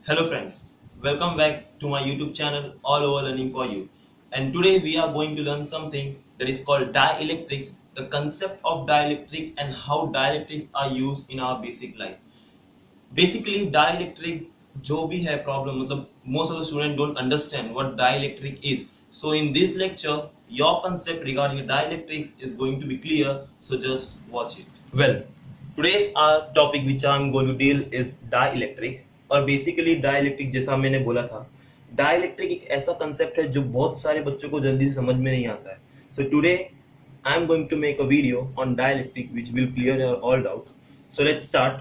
Hello friends, welcome back to my YouTube channel All Over Learning for You. And today we are going to learn something that is called dielectrics, the concept of dielectric and how dielectrics are used in our basic life. Basically dielectric जो भी है problem मतलब most of the students don't understand what dielectric is. So in this lecture your concept regarding dielectrics is going to be clear, so just watch it. Well, today's our topic which I'm going to deal is dielectric. और basically dielectric जैसा मैंने बोला था, dielectric एक ऐसा concept है जो बहुत सारे बच्चों को जल्दी से समझ में नहीं आता है. So today I am going to make a video on dielectric which will clear your all doubt. So let's start.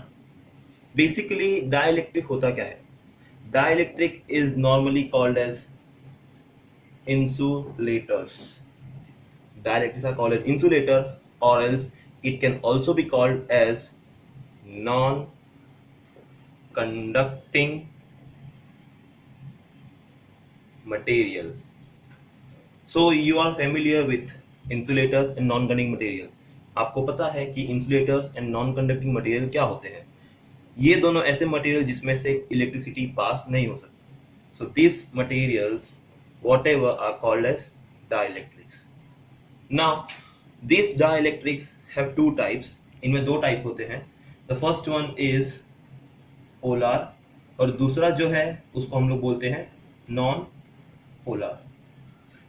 Basically dielectric होता क्या है? Dielectric is normally called as insulators. Dielectrics are called as insulator, or else it can also be called as non-conducting material. So you are familiar with insulators and non-conducting material. आपको पता है कि insulators and non-conducting material क्या होते हैं? ये दोनों ऐसे मटेरियल जिसमें से इलेक्ट्रिसिटी पास नहीं हो सकती. So these materials whatever are called as dielectrics. Now these dielectrics have two types. इनमें दो टाइप होते हैं. The first one is polar और दूसरा जो है उसको हम लोग बोलते हैं नॉन पोलर.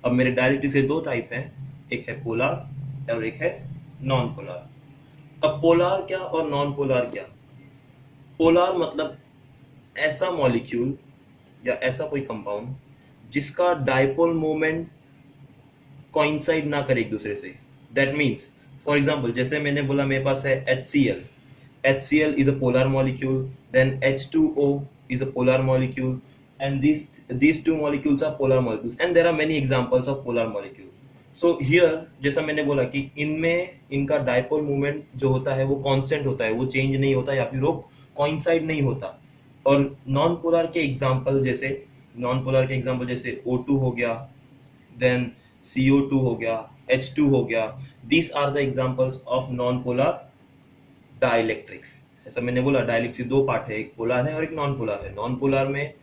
अब मेरे डायरेक्ट्रिक से दो टाइप हैं, एक है पोलर और एक है नॉन पोलर. अब पोलर क्या और नॉन पोलर क्या? पोलर मतलब ऐसा मॉलिक्यूल या ऐसा कोई कंपाउंड जिसका डाइपोल मोमेंट कोइंसाइड ना करे एक दूसरे से. दैट मीन्स फॉर एग्जाम्पल जैसे मैंने बोला मेरे पास है HCl. HCl is a polar molecule, then H2O is a polar molecule, and these two molecules are polar molecules, and there are many examples of polar molecule. So here जैसा मैंने बोला कि इनमें इनका डाइपोल मोमेंट जो होता है वो कांस्टेंट होता है, वो चेंज नहीं होता या फिर वो कोइंसाइड नहीं होता. और नॉन पोलर के एग्जांपल जैसे O2 हो गया, देन CO2 हो गया, H2 हो गया. These are the examples of non-polar dielectrics. ऐसा मैंने बोला डाइलेक्ट्रिक दो पार्ट है, एक पोलर है और एक नॉन पोलर है. नॉन पोलर में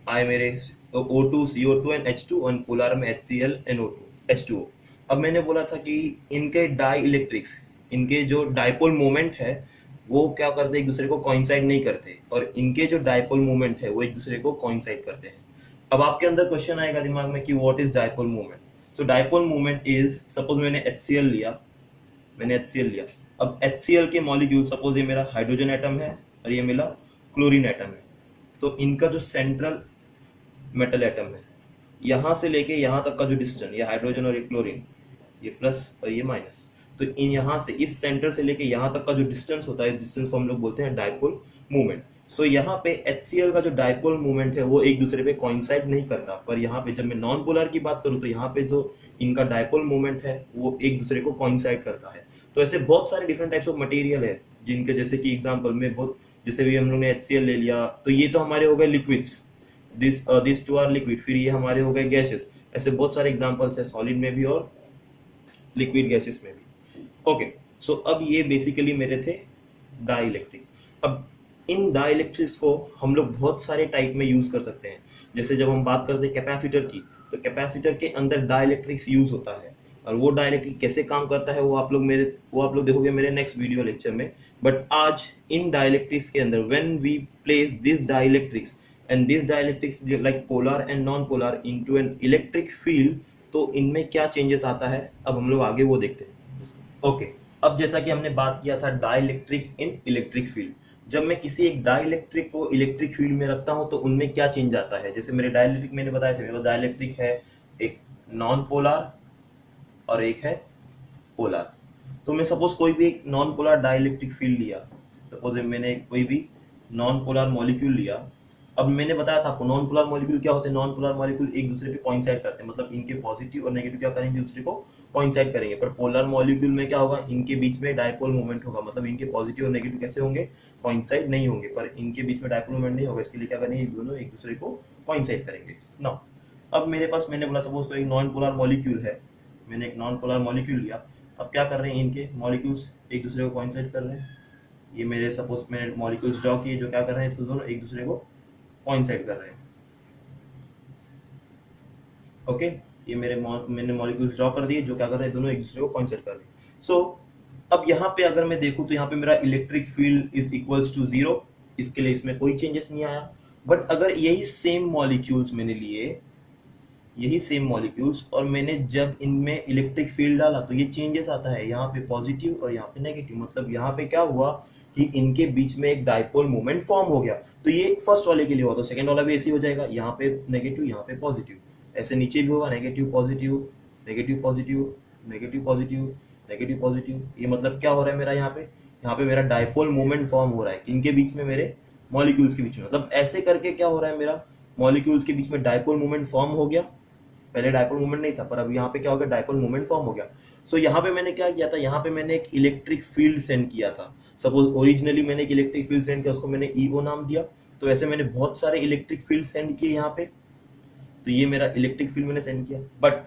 आए मेरे O2, CO2 एंड H2, और पोलर में HCl, NO2, H2O. अब मैंने बोला था कि इनके डाइलेक्ट्रिक्स, इनके जो डाइपोल मोमेंट है वो क्या करते हैं, एक दूसरे को कोइंसाइड नहीं करते, और इनके जो डाइपोल मोमेंट है वो एक दूसरे को कोइंसाइड करते हैं. अब आपके अंदर क्वेश्चन आएगा दिमाग में कि what is dipole moment. So dipole moment is, suppose मैंने HCl लिया. अब HCl के मॉलिक्यूल, सपोज ये मेरा हाइड्रोजन एटम है और ये मेरा क्लोरीन एटम है. तो इनका जो सेंट्रल मेटल एटम है, यहाँ से लेके यहाँ तक का जो डिस्टेंस, ये हाइड्रोजन और ये क्लोरीन, ये प्लस और ये माइनस, तो इन यहाँ से इस सेंटर से लेके यहाँ तक का जो डिस्टेंस होता है, इस डिस्टेंस को हम लोग बोलते हैं डाइपोल मूवमेंट. सो यहाँ पे HCl का जो डाइपोल मूवमेंट है वो एक दूसरे पे कोइंसाइड नहीं करता, पर यहाँ पे जब मैं नॉन पोलर की बात करूँ तो यहाँ पे जो इनका डाइपोल मूवमेंट है वो एक दूसरे को कोइंसाइड करता है. तो ऐसे बहुत सारे डिफरेंट टाइप्स ऑफ मटेरियल है जिनके, जैसे कि एग्जांपल में बहुत, जैसे भी हम लोग ने HCl ले लिया तो ये तो हमारे हो गए liquids, this two are liquid, फिर ये हमारे हो गए गैसेस. ऐसे बहुत सारे एग्जांपल्स है सॉलिड में भी और लिक्विड गैसेस में भी. ओके, सो अब ये बेसिकली मेरे थे डाइलेक्ट्रिक्स. अब इन डाइलेक्ट्रिक्स को हम लोग बहुत सारे टाइप में यूज कर सकते हैं. जैसे जब हम बात करते हैं कैपेसिटर की, तो कैपेसिटर के अंदर डाइलेक्ट्रिक्स यूज होता है, और वो डाइलेक्ट्रिक कैसे काम करता है वो आप लोग देखोगे मेरे नेक्स्ट वीडियो लेक्चर में. बट आज इन डाइलेक्ट्रिक्स के अंदर when we place this dielectrics and this dielectrics like polar and non polar into an electric field, तो इनमें क्या चेंजेस आता है अब हम लोग आगे वो देखते हैं. ओके, अब जैसा कि हमने बात किया था डाइलेक्ट्रिक इन इलेक्ट्रिक फील्ड, जब मैं किसी एक डाइलेक्ट्रिक को इलेक्ट्रिक फील्ड में रखता हूं तो उनमें क्या चेंज आता है. जैसे मेरे डाइलेक्ट्रिक मैंने बताया था, मेरा डाइलेक्ट्रिक है एक नॉन पोलर और एक है पोलर. तो मैं सपोज कोई भी एक नॉन पोलर डाइलेक्ट्रिक फील्ड लिया, सपोज मैंने कोई भी नॉन पोलर मॉलिक्यूल लिया. अब मैंने बताया था आपको नॉन पोलर मॉलिक्यूल क्या होते हैं. नॉन पोलर मॉलिक्यूल एक दूसरे पे कोइंसाइड करते हैं, मतलब इनके पॉजिटिव और नेगेटिव क्या करेंगे, दूसरे को कोइंसाइड करेंगे. पर पोलर मॉलिक्यूल में क्या होगा, इनके बीच में डाइपोल मोमेंट होगा, मतलब इनके पॉजिटिव और नेगेटिव कैसे होंगे, कोइंसाइड नहीं होंगे. पर इनके बीच में डाइपोल मोमेंट नहीं होगा, इसके लिए क्या करेंगे, दोनों एक दूसरे को कोइंसाइड करेंगे. नाउ अब मेरे पास, मैंने बोला सपोज कोई नॉन पोलर मॉलिक्यूल है, मैंने एक नॉन पोलर मॉलिक्यूल लिया. अब क्या कर रहे हैं, इनके मॉलिक्यूल्स एक दूसरे को कोइंसाइड कर रहे हैं. ये मेरे सपोज मैंने मॉलिक्यूल्स ड्रॉ किए जो क्या कर रहे हैं, तो दोनों एक दूसरे को कोइंसाइड कर रहे हैं। ओके, ये मैंने मॉलिक्यूल्स ड्रॉ कर दिए जो क्या कर रहे हैं, दोनों एक दूसरे को कोइंसाइड कर रहे हैं। सो अब यहाँ पे अगर मैं देखूं तो यहाँ पे मेरा electric field is equals to 0, इसके लिए इसमें कोई चेंजेस नहीं आया। बट अगर यही सेम मॉलिक्यूल्स मैंने लिए, यही सेम मॉलिक्यूल्स, और मैंने जब इनमें इलेक्ट्रिक फील्ड डाला तो ये चेंजेस आता है, यहाँ पे पॉजिटिव और यहाँ पे नेगेटिव। मतलब यहाँ पे क्या हुआ कि इनके बीच में एक डाइपोल मोमेंट फॉर्म हो गया। तो ये फर्स्ट वाले के लिए हुआ, तो सेकंड वाला भी ऐसे ही हो जाएगा, यहाँ पे नेगेटिव यहाँ पे पॉजिटिव, ऐसे नीचे भी होगा negative positive negative positive negative positive negative positive. ये मतलब क्या हो रहा है मेरा, यहाँ पे मेरा डाइपोल मोमेंट फॉर्म हो रहा है इनके बीच में, मेरे मॉलिक्यूल्स के बीच में। मतलब ऐसे करके क्या हो रहा है, मेरा मॉलिक्यूल्स के बीच में डाइपोल मोमेंट फॉर्म हो गया। पहले डाइपोल मोमेंट नहीं था, पर अब यहाँ पे क्या हो गया, डाइपोल मोमेंट फॉर्म हो गया। सो यहाँ पे मैंने क्या किया था, यहाँ पे मैंने एक इलेक्ट्रिक फील्ड सेंड किया था। सपोज ओरिजिनली मैंने एक इलेक्ट्रिक फील्ड सेंड किया, उसको मैंने ईओ नाम दिया। तो ऐसे मैंने बहुत सारे इलेक्ट्रिक फील्ड सेंड किए यहाँ पे। तो ये मेरा इलेक्ट्रिक फील्ड मैंने सेंड किया। बट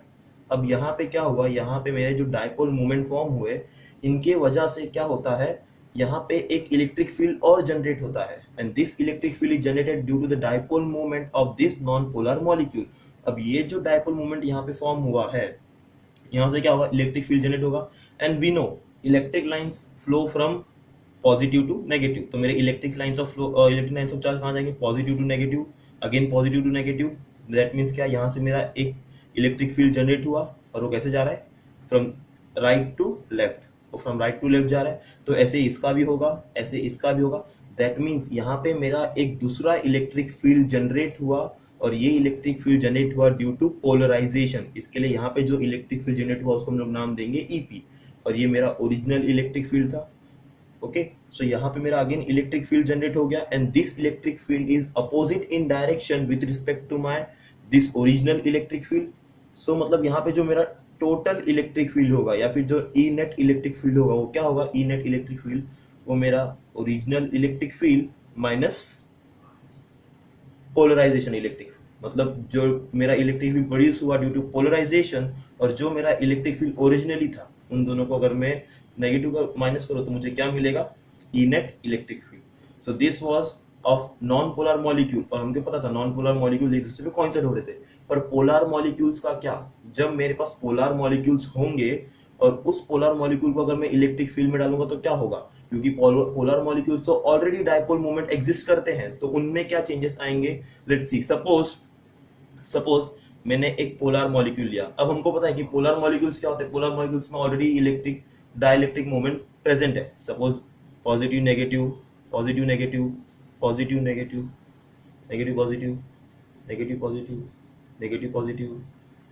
अब यहाँ पे क्या हुआ, यहाँ पे मेरे जो डाइपोल मोमेंट फॉर्म हुए, इनके वजह से क्या होता है, यहाँ पे एक इलेक्ट्रिक फील्ड और जनरेट होता है। And this electric field is generated due to the dipole moment of this non polar molecule. अब ये जो डाइपोल मोमेंट यहाँ पे फॉर्म हुआ है, यहाँ से क्या होगा, इलेक्ट्रिक फील्ड जनरेट होगा। And we know electric lines flow from positive to negative. तो मेरे इलेक्ट्रिक लाइंस ऑफ चार्ज कहाँ जाएंगे, positive to negative, again positive to negative. That means क्या, यहाँ से मेरा एक इलेक्ट्रिक फील्ड जनरेट हुआ और वो कैसे जा रहा है, फ्रॉम राइट टू लेफ्ट, वो फ्रॉम राइट टू लेफ्ट जा रहा है। तो ऐसे इसका भी होगा, ऐसे इसका भी होगा। दैट मीन्स यहाँ पे मेरा एक दूसरा इलेक्ट्रिक फील्ड जनरेट हुआ, और ये इलेक्ट्रिक फील्ड जनरेट हुआ ड्यू टू पोलराइजेशन। इसके लिए यहाँ पे जो इलेक्ट्रिक फील्ड जनरेट हुआ उसको हम लोग नाम देंगे ईपी, और ये मेरा ओरिजिनल इलेक्ट्रिक फील्ड था। ओके, सो यहाँ पे मेरा अगेन इलेक्ट्रिक फील्ड जनरेट हो गया, and this electric field is opposite in direction with respect to my this original electric field. So मतलब यहाँ पे जो मेरा टोटल इलेक्ट्रिक फील्ड होगा, या फिर जो ई नेट इलेक्ट्रिक फील्ड होगा, वो क्या होगा, ई नेट इलेक्ट्रिक फील्ड, वो मेरा original electric field minus polarization electric field. मतलब जो मेरा इलेक्ट्रिक फील्ड प्रोड्यूस हुआ ड्यू टू पोलराइजेशन, और जो मेरा इलेक्ट्रिक फील्ड ओरिजिनली था, उन दोनों को अगर मैं नेगेटिव का माइनस करो तो मुझे क्या मिलेगा, E net electric field. So this was of non polar molecule. और हमको पता था नॉन पोलर मॉलिक्यूल एक दूसरे पे कोइंसाइड हो रहे थे, पर पोलर मॉलिक्यूल्स का क्या, जब मेरे पास पोलर मॉलिक्यूल्स होंगे और उस पोलर मॉलिक्यूल को अगर मैं इलेक्ट्रिक फील्ड में डालूंगा तो क्या होगा, क्योंकि पोलर मॉलिक्यूल्स तो ऑलरेडी डाइपोल मोमेंट एग्जिस्ट करते हैं, तो उनमें क्या चेंजेस आएंगे, लेट्स सी। सपोज मैंने एक पोलर मॉलिक्यूल लिया। अब हमको पता है कि पोलर मॉलिक्यूल्स क्या होते हैं, पोलर मॉलिक्यूल्स में already electric dielectric moment present है। Suppose positive negative, positive negative, positive negative, negative positive, negative positive, negative positive,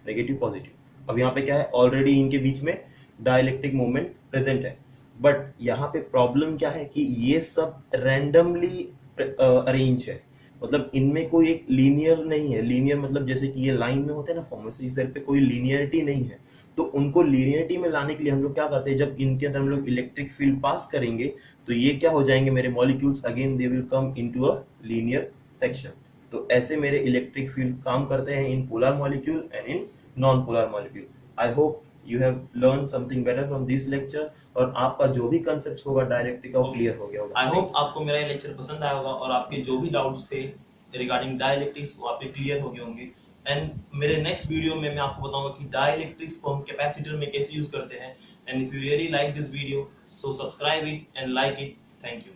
negative positive. अब यहाँ पे क्या है, ऑलरेडी इनके बीच में डाइलेक्ट्रिक मोमेंट प्रेजेंट है। बट यहाँ पे प्रॉब्लम क्या है कि ये सब रैंडमली अरेंज है, मतलब इनमें कोई एक लीनियर नहीं है। लीनियर मतलब जैसे कि ये लाइन में होते हैं ना फॉर्मेशन, इस तरह पे कोई लीनियरिटी नहीं है। तो उनको लीनियरिटी में लाने के लिए हम लोग क्या करते हैं, जब इनके अंदर हम लोग इलेक्ट्रिक फील्ड पास करेंगे तो ये क्या हो जाएंगे, मेरे molecules again they will come into a linear section. तो ऐसे मेरे इलेक्ट्रिक फील्ड काम करते हैं in polar molecule and in non polar molecule. I hope you have learn something better from this lecture, और आपका जो भी कंसेप्ट होगा डायरेक्ट्रिक का क्लियर हो गया होगा। आई होप आपको मेरा ये लेक्चर पसंद आया होगा, और आपके जो भी डाउट्स थे रिगार्डिंग डाइलेक्ट्रिक्स वो आपके क्लियर हो गए होंगे। एंड मेरे नेक्स्ट वीडियो में मैं आपको बताऊंगा कि डाइलेक्ट्रिक्स को हम कैपेसिटर में कैसे यूज करते हैं। And if you really like this video, so subscribe it and like it. Thank you.